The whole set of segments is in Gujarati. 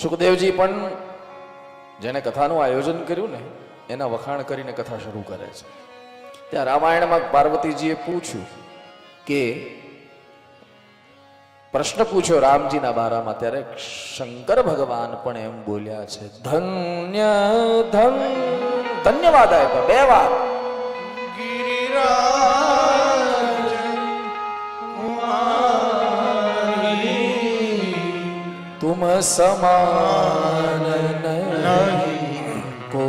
સુખદેવજી પણ જેને કથાનું આયોજન કર્યું ને એના વખાણ કરીને કથા શરૂ કરે છે. ત્યાં રામાયણમાં પાર્વતીજીએ પૂછ્યું કે પ્રશ્ન પૂછ્યો રામજીના બારામાં, ત્યારે શંકર ભગવાન પણ એમ બોલ્યા છે, ધન્યવાદ આપ્યા 2 વાર. તુમ સમાન નહીં કો.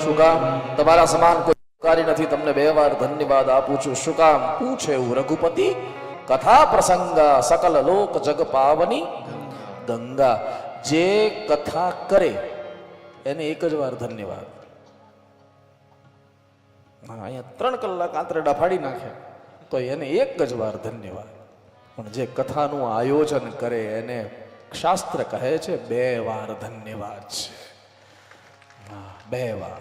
શું કામ? તમારા સમાન કોઈ ઉપકારી નથી, તમને 2 વાર ધન્યવાદ આપું છું. શું કામ? પૂછે એવું રઘુપતિ કથા પ્રસંગા સકલ લોક જગ પાવની ગંગા. જે કથા કરે એને 1 જ વાર ધન્યવાદ. અહીંયા 3 કલાક આંતરડા ફાડી નાખે તો એને 1 જ વાર ધન્યવાદ. પણ જે કથાનું આયોજન કરે એને શાસ્ત્ર કહે છે 2 વાર ધન્યવાદ છે. 2 વાર.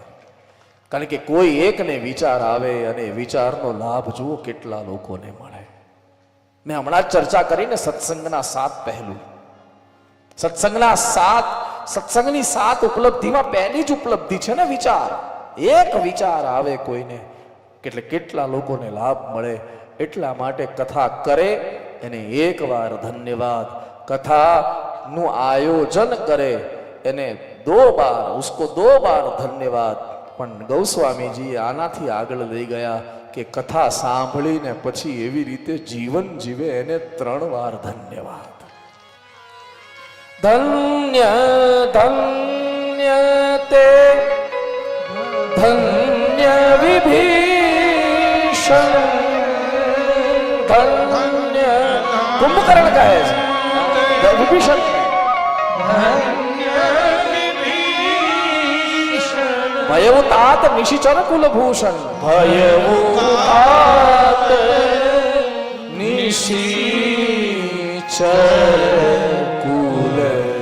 કારણ કે કોઈ એકને વિચાર આવે અને વિચારનો લાભ જુઓ કેટલા લોકોને મળે. મેં હમણાં જ ચર્ચા કરીને સત્સંગના 7 પહેલું. સત્સંગની 7 ઉપલબ્ધિમાં પહેલી જ ઉપલબ્ધિ છે ને વિચાર. એક વિચાર આવે કોઈને એટલે કેટલા લોકોને લાભ મળે. એટલા માટે કથા કરે એને 1 વાર ધન્યવાદ. કથા નું આયોજન કરે એને 2 બાર, ઉસકો 2 બાર ધન્યવાદ. પણ ગૌસ્વામીજી આનાથી આગળ લઈ ગયા કે કથા સાંભળીને પછી એવી રીતે જીવન જીવે એને 3 વાર ધન્યવાદ. ધન્ય ધન્ય તે ધન્ય વિભીષણ. ધન્ય કુંભકર્ણ કહે છે વિભીષણ. ભયઉતાત નિશિચર કુલભૂષણ. ભયઉતાત નિશિચર કુલભૂષણ.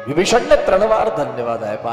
વિભીષણને 3 વાર ધન્યવાદ આપ્યા.